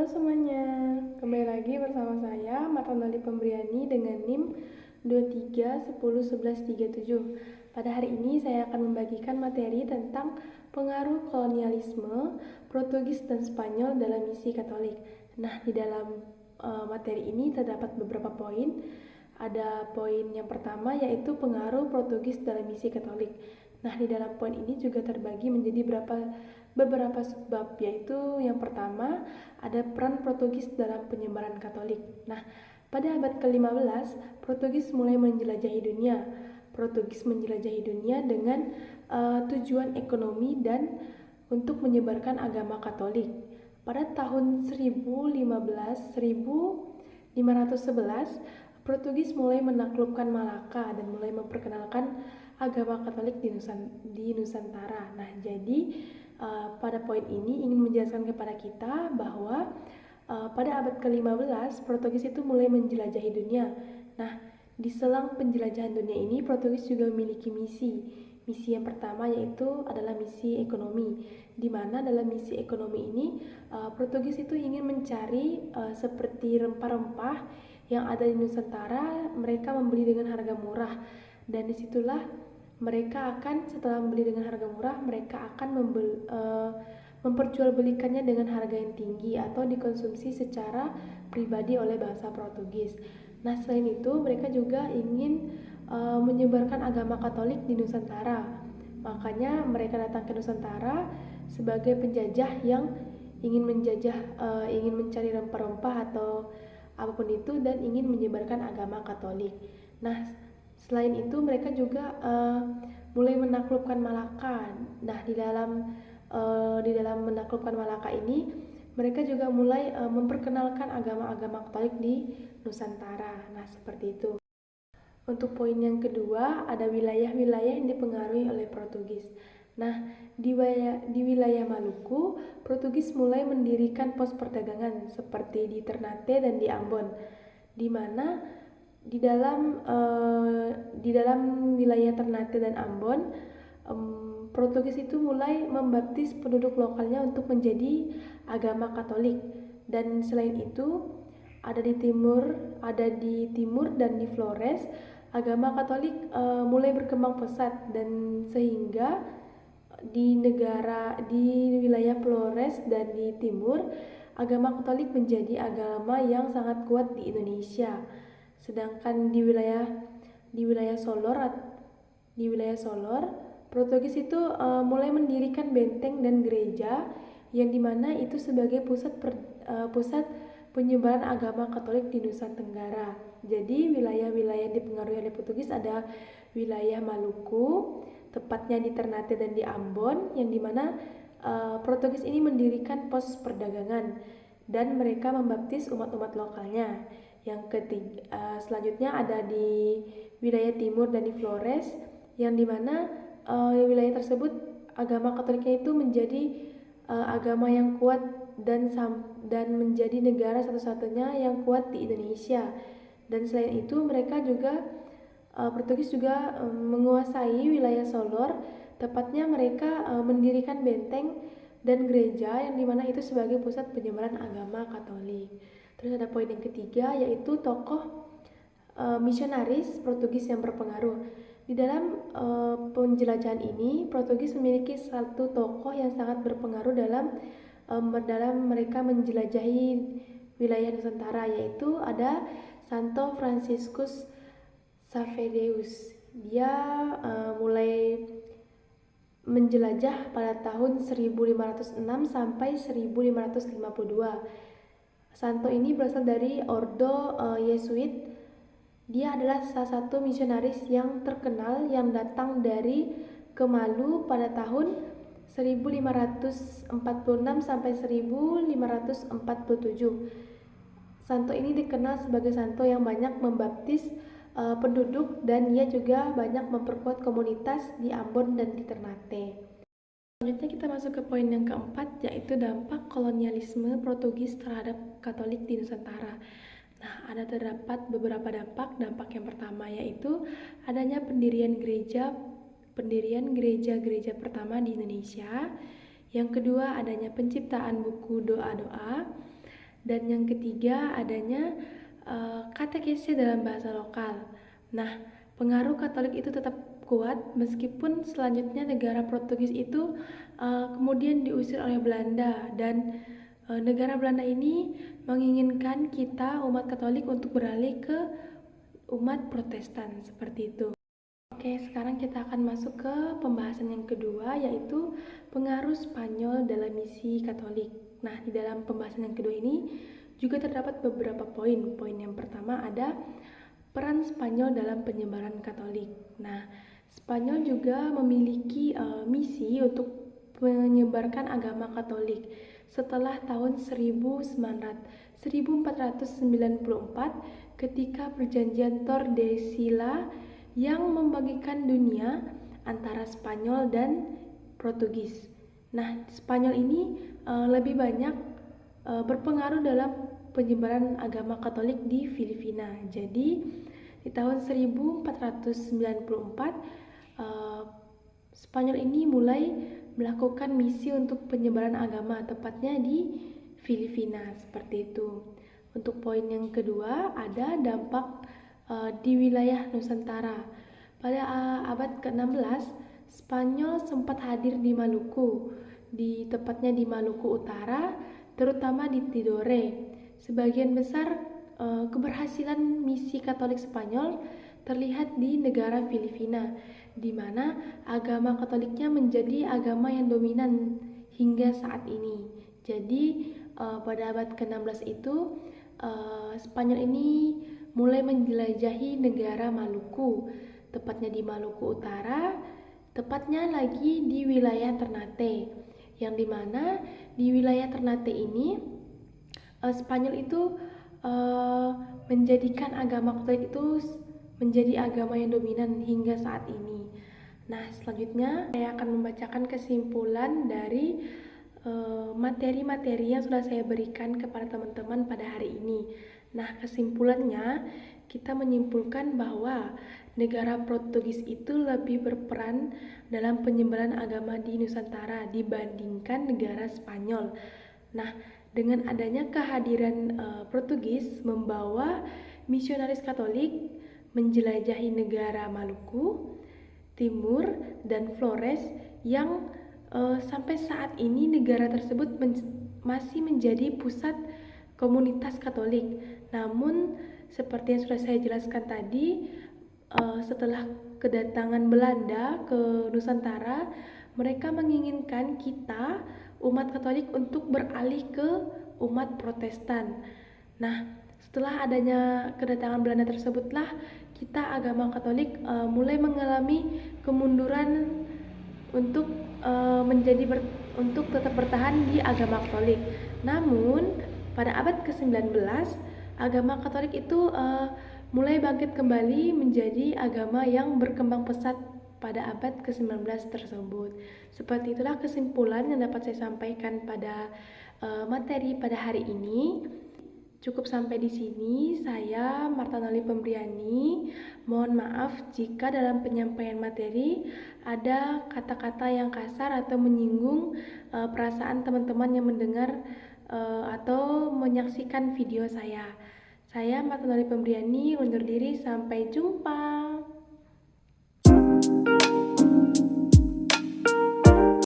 Halo semuanya, kembali lagi bersama saya Mata Nali Pembriani dengan NIM 23101137. Pada hari ini saya akan membagikan materi tentang pengaruh kolonialisme Portugis dan Spanyol dalam misi Katolik. Nah, di dalam materi ini terdapat beberapa poin. Ada poin yang pertama yaitu pengaruh Portugis dalam misi Katolik. Nah, di dalam poin ini juga terbagi menjadi beberapa subbab, yaitu yang pertama ada peran Portugis dalam penyebaran Katolik. Nah, pada abad ke-15, Portugis mulai menjelajahi dunia. Portugis menjelajahi dunia dengan tujuan ekonomi dan untuk menyebarkan agama Katolik. Pada tahun 1511, Portugis mulai menaklukkan Malaka dan mulai memperkenalkan agama Katolik di Nusantara. Nah, jadi pada poin ini ingin menjelaskan kepada kita bahwa pada abad ke-15 Portugis itu mulai menjelajahi dunia. Nah, di selang penjelajahan dunia ini Portugis juga memiliki misi. Misi yang pertama yaitu adalah misi ekonomi, di mana dalam misi ekonomi ini Portugis itu ingin mencari seperti rempah-rempah yang ada di Nusantara, mereka membeli dengan harga murah, dan disitulah mereka akan setelah membeli dengan harga murah, mereka akan memperjualbelikannya dengan harga yang tinggi atau dikonsumsi secara pribadi oleh bangsa Portugis. Nah, selain itu mereka juga ingin menyebarkan agama Katolik di Nusantara. Makanya mereka datang ke Nusantara sebagai penjajah yang ingin ingin mencari rempah-rempah atau apapun itu dan ingin menyebarkan agama Katolik. Nah, selain itu mereka juga mulai menaklukkan Malaka. Nah, di dalam menaklukkan Malaka ini mereka juga mulai memperkenalkan agama-agama Katolik di Nusantara. Nah, seperti itu. Untuk poin yang kedua, ada wilayah-wilayah yang dipengaruhi oleh Portugis. Nah, di wilayah Maluku, Portugis mulai mendirikan pos perdagangan seperti di Ternate dan di Ambon, di mana di dalam wilayah Ternate dan Ambon, Portugis itu mulai membaptis penduduk lokalnya untuk menjadi agama Katolik. Dan selain itu, ada di timur dan di Flores, agama Katolik mulai berkembang pesat, dan sehingga di wilayah Flores dan di timur, agama Katolik menjadi agama yang sangat kuat di Indonesia. Sedangkan di wilayah Solor, Portugis itu mulai mendirikan benteng dan gereja yang dimana itu sebagai pusat penyebaran agama Katolik di Nusa Tenggara. Jadi wilayah-wilayah yang dipengaruhi oleh Portugis ada wilayah Maluku, tepatnya di Ternate dan di Ambon, yang dimana Portugis ini mendirikan pos perdagangan dan mereka membaptis umat-umat lokalnya. Yang ketiga, selanjutnya ada di wilayah timur dan di Flores, yang dimana wilayah tersebut agama Katoliknya itu menjadi agama yang kuat dan menjadi negara satu-satunya yang kuat di Indonesia. Dan selain itu mereka juga Portugis juga menguasai wilayah Solor, tepatnya mereka mendirikan benteng dan gereja yang dimana itu sebagai pusat penyebaran agama Katolik. Terus ada poin yang ketiga yaitu tokoh misionaris Portugis yang berpengaruh. Di dalam penjelajahan ini, Portugis memiliki satu tokoh yang sangat berpengaruh dalam mereka menjelajahi wilayah Nusantara, yaitu ada Santo Franciscus Xaverius. Dia mulai menjelajah pada tahun 1506 sampai 1552. Santo ini berasal dari Ordo Yesuit. Dia adalah salah satu misionaris yang terkenal yang datang dari Kemalu pada tahun 1546 sampai 1547. Santo ini dikenal sebagai santo yang banyak membaptis penduduk, dan ia juga banyak memperkuat komunitas di Ambon dan di Ternate. Selanjutnya kita masuk ke poin yang keempat, yaitu dampak kolonialisme Portugis terhadap Katolik di Nusantara. Nah, ada terdapat beberapa dampak. Dampak yang pertama yaitu adanya pendirian gereja-gereja pertama di Indonesia. Yang kedua, adanya penciptaan buku doa-doa. Dan yang ketiga adanya katekese dalam bahasa lokal. Nah, pengaruh Katolik itu tetap kuat meskipun selanjutnya negara Portugis itu kemudian diusir oleh Belanda, dan negara Belanda ini menginginkan kita umat Katolik untuk beralih ke umat Protestan seperti itu. Oke, sekarang kita akan masuk ke pembahasan yang kedua, yaitu pengaruh Spanyol dalam misi Katolik. Nah, di dalam pembahasan yang kedua ini juga terdapat beberapa poin. Poin yang pertama ada peran Spanyol dalam penyebaran Katolik. Nah, Spanyol juga memiliki misi untuk menyebarkan agama Katolik setelah tahun 1494 ketika perjanjian Tordesillas yang membagikan dunia antara Spanyol dan Portugis. Nah, Spanyol ini lebih banyak berpengaruh dalam penyebaran agama Katolik di Filipina. Jadi, di tahun 1494 Spanyol ini mulai melakukan misi untuk penyebaran agama, tepatnya di Filipina, seperti itu. Untuk poin yang kedua ada dampak di wilayah Nusantara. Pada abad ke-16, Spanyol sempat hadir di Maluku, tepatnya di Maluku Utara, terutama di Tidore. Sebagian besar keberhasilan misi Katolik Spanyol terlihat di negara Filipina, di mana agama Katoliknya menjadi agama yang dominan hingga saat ini. Jadi pada abad ke-16 itu Spanyol ini mulai menjelajahi negara Maluku, tepatnya di Maluku Utara, tepatnya lagi di wilayah Ternate, yang dimana di wilayah Ternate ini Spanyol itu menjadikan agama Katolik itu menjadi agama yang dominan hingga saat ini. Nah, selanjutnya saya akan membacakan kesimpulan dari materi-materi yang sudah saya berikan kepada teman-teman pada hari ini. Nah, kesimpulannya kita menyimpulkan bahwa negara Portugis itu lebih berperan dalam penyebaran agama di Nusantara dibandingkan negara Spanyol. Nah, dengan adanya kehadiran Portugis membawa misionaris Katolik menjelajahi negara Maluku, Timur, dan Flores yang sampai saat ini negara tersebut masih menjadi pusat komunitas Katolik. Namun seperti yang sudah saya jelaskan tadi, setelah kedatangan Belanda ke Nusantara, mereka menginginkan kita umat Katolik untuk beralih ke umat Protestan. Nah, setelah adanya kedatangan Belanda tersebutlah kita agama Katolik mulai mengalami kemunduran untuk untuk tetap bertahan di agama Katolik. Namun pada abad ke-19 agama Katolik itu mulai bangkit kembali menjadi agama yang berkembang pesat pada abad ke-19 tersebut. Seperti itulah kesimpulan yang dapat saya sampaikan pada materi pada hari ini. Cukup sampai di sini. Saya Marta Nali Pembriani. Mohon maaf jika dalam penyampaian materi ada kata-kata yang kasar atau menyinggung perasaan teman-teman yang mendengar atau menyaksikan video saya. Saya Marta Nali Pembriani undur diri, sampai jumpa.